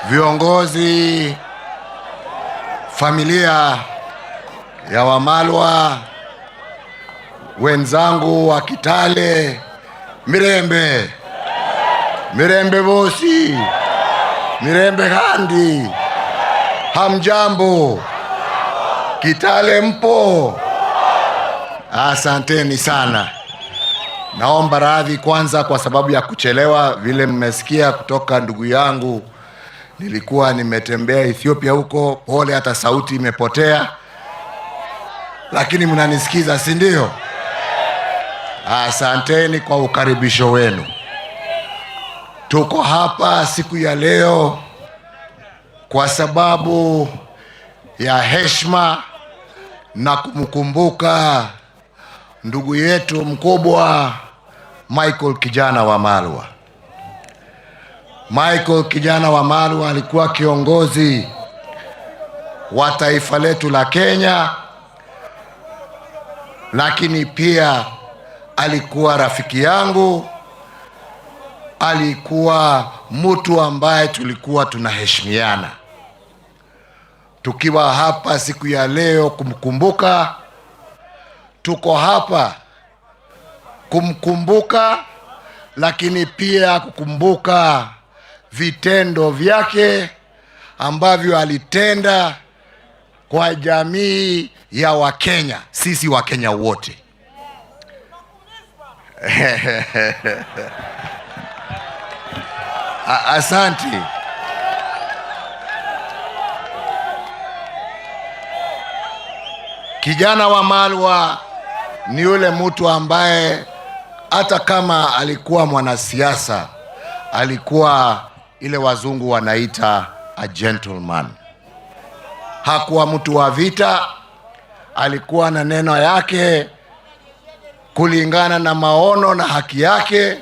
viongozi, familia ya Wamalwa, wenzangu wa Kitale, Mirembe, Mirembe bosi, Mirembe handi, hamjambo, Kitale mpo? Asanteni sana. Naomba radhi kwanza kwa sababu ya kuchelewa. Vile mmesikia kutoka ndugu yangu, nilikuwa nimetembea Ethiopia huko, pole hata sauti imepotea, lakini mnanisikiza, si ndio? Asanteni kwa ukaribisho wenu. Tuko hapa siku ya leo kwa sababu ya heshima na kumkumbuka ndugu yetu mkubwa Michael Kijana Wamalwa. Michael Kijana Wamalwa alikuwa kiongozi wa taifa letu la Kenya, lakini pia alikuwa rafiki yangu, alikuwa mtu ambaye tulikuwa tunaheshimiana. Tukiwa hapa siku ya leo kumkumbuka, tuko hapa kumkumbuka, lakini pia kukumbuka vitendo vyake ambavyo alitenda kwa jamii ya Wakenya, sisi Wakenya wote. Asanti. Kijana Wamalwa ni yule mtu ambaye hata kama alikuwa mwanasiasa, alikuwa ile wazungu wanaita a gentleman. Hakuwa mtu wa vita, alikuwa na neno yake kulingana na maono na haki yake,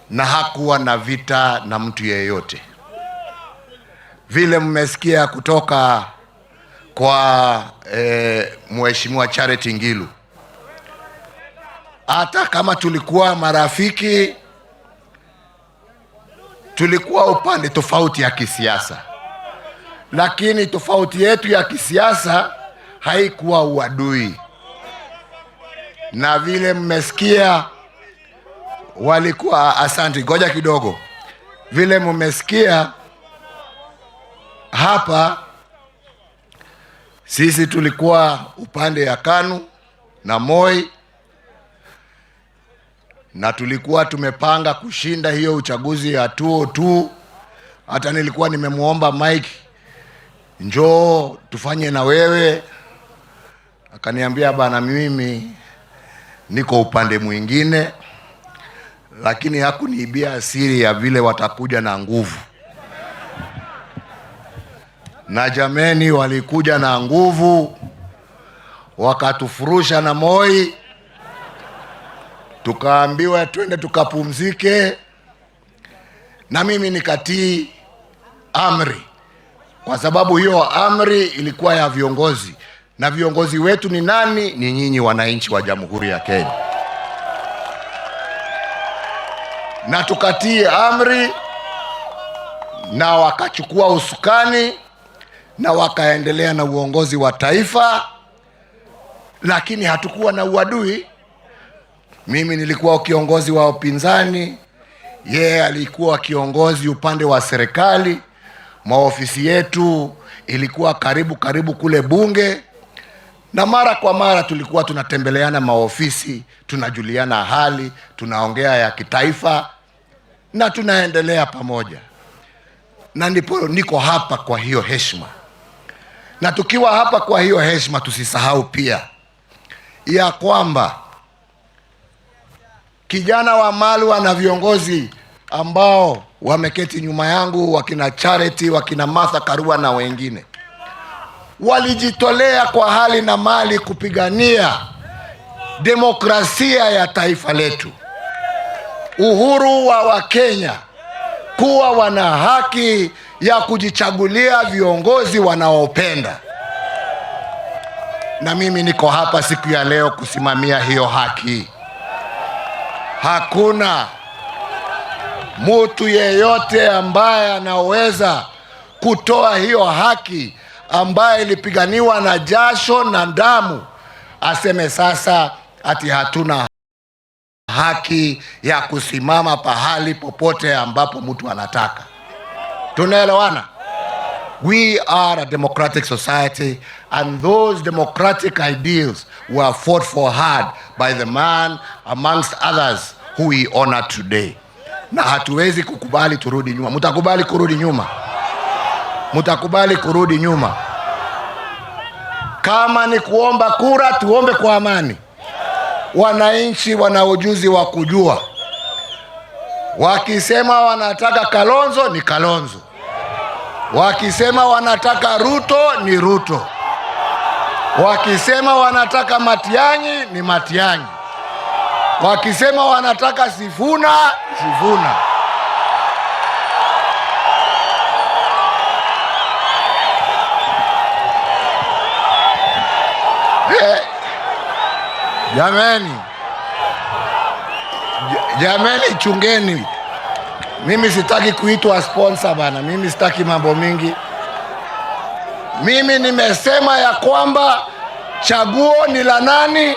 na hakuwa na vita na mtu yeyote. Vile mmesikia kutoka kwa Mheshimiwa Charity Ngilu, hata kama tulikuwa marafiki, tulikuwa upande tofauti ya kisiasa, lakini tofauti yetu ya kisiasa haikuwa uadui. Na vile mmesikia walikuwa, asante, ngoja kidogo, vile mmesikia hapa, sisi tulikuwa upande ya KANU na Moi, na tulikuwa tumepanga kushinda hiyo uchaguzi ya 2002. Hata nilikuwa nimemuomba Mike, njoo tufanye na wewe. Akaniambia bana, mimi niko upande mwingine, lakini hakuniibia siri ya vile watakuja na nguvu. Na jameni, walikuja na nguvu, wakatufurusha na Moi, tukaambiwa twende tukapumzike, na mimi nikatii amri, kwa sababu hiyo amri ilikuwa ya viongozi, na viongozi wetu ni nani? Ni nyinyi wananchi wa Jamhuri ya Kenya. Na tukatii amri, na wakachukua usukani na wakaendelea na uongozi wa taifa, lakini hatukuwa na uadui. Mimi nilikuwa kiongozi wa upinzani, yeye alikuwa kiongozi upande wa serikali. Maofisi yetu ilikuwa karibu kule bunge, na mara kwa mara tulikuwa tunatembeleana maofisi, tunajuliana hali, tunaongea ya kitaifa, na tunaendelea pamoja. Na ndipo niko hapa kwa hiyo heshima. Na tukiwa hapa kwa hiyo heshima, tusisahau pia ya kwamba Kijana Wamalwa na viongozi ambao wameketi nyuma yangu, wakina Charity, wakina Martha Karua na wengine, walijitolea kwa hali na mali kupigania demokrasia ya taifa letu, uhuru wa Wakenya, kuwa wana haki ya kujichagulia viongozi wanaopenda. Na mimi niko hapa siku ya leo kusimamia hiyo haki. Mtu yeyote ambaye anaweza kutoa hiyo haki ambaye ilipiganiwa na jasho na damu aseme sasa ati hatuna haki ya kusimama pahali popote ambapo mtu anataka. Tunaelewana? We are a democratic society, and those democratic ideals were fought for hard by the man amongst others who we honor today. Na hatuwezi kukubali turudi nyuma. Mutakubali kurudi nyuma? Mutakubali kurudi nyuma? Kama ni kuomba kura, tuombe kwa amani. Wananchi wana ujuzi wa kujua. Wakisema wanataka Kalonzo ni Kalonzo. Wakisema wanataka Ruto ni Ruto. Wakisema wanataka Matiang'i ni Matiang'i. Wakisema wanataka Sifuna, Sifuna. Jameni, chungeni. Mimi sitaki kuitwa sponsor bana. Mimi sitaki mambo mingi. Mimi nimesema ya kwamba chaguo ni la nani?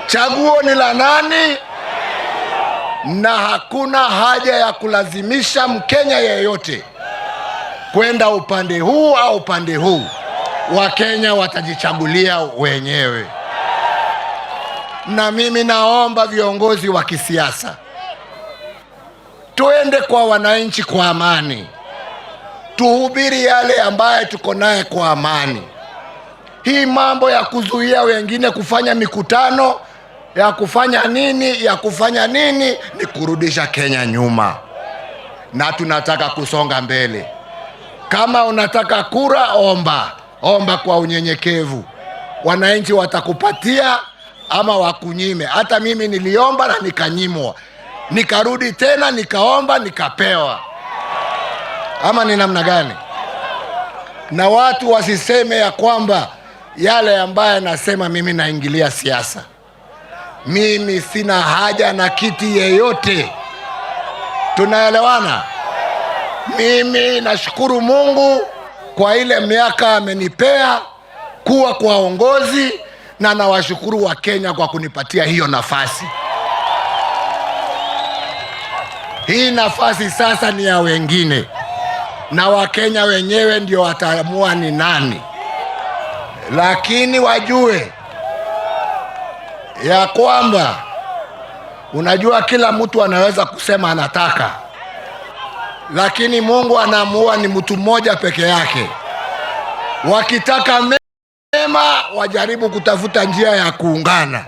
Chaguo ni la nani? Na hakuna haja ya kulazimisha Mkenya yeyote kwenda upande huu au upande huu. Wakenya watajichagulia wenyewe. Na mimi naomba viongozi wa kisiasa tuende kwa wananchi kwa amani. Tuhubiri yale ambaye tuko naye kwa amani. Hii mambo ya kuzuia wengine kufanya mikutano, ya kufanya nini ni kurudisha Kenya nyuma. Na tunataka kusonga mbele. Kama unataka kura, omba kwa unyenyekevu. Wananchi watakupatia ama wakunyime. Hata mimi niliomba na nikanyimwa. Nikarudi tena nikaomba nikapewa. Ama ni namna gani? Na watu wasiseme ya kwamba yale ambaye nasema mimi naingilia siasa. Mimi sina haja na kiti yeyote. Tunaelewana? Mimi nashukuru Mungu kwa ile miaka amenipea kuwa kwa uongozi, na nawashukuru wa Kenya kwa kunipatia hiyo nafasi. Hii nafasi sasa ni ya wengine, na Wakenya wenyewe ndio wataamua ni nani. Lakini wajue ya kwamba unajua kila mtu anaweza kusema anataka, lakini Mungu anaamua ni mtu mmoja peke yake. Wakitaka mema, wajaribu kutafuta njia ya kuungana,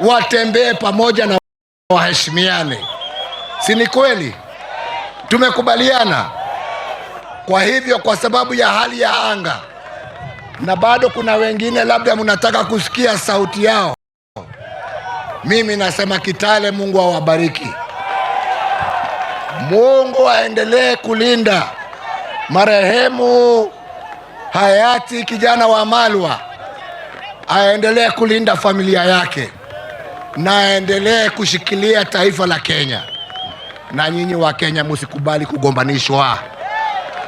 watembee pamoja na waheshimiane. Si ni kweli? Tumekubaliana. Kwa hivyo, kwa sababu ya hali ya anga, na bado kuna wengine labda mnataka kusikia sauti yao, mimi nasema Kitale, Mungu awabariki. Mungu aendelee kulinda marehemu hayati kijana Wamalwa, aendelee kulinda familia yake, na aendelee kushikilia taifa la Kenya. Na nyinyi wa Kenya, musikubali kugombanishwa.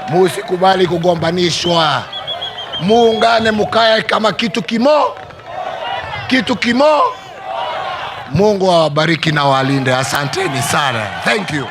Musikubali kugombanishwa. Muungane, mukae kama kitu kimo. Mungu awabariki na walinde. Asanteni sana. Thank you.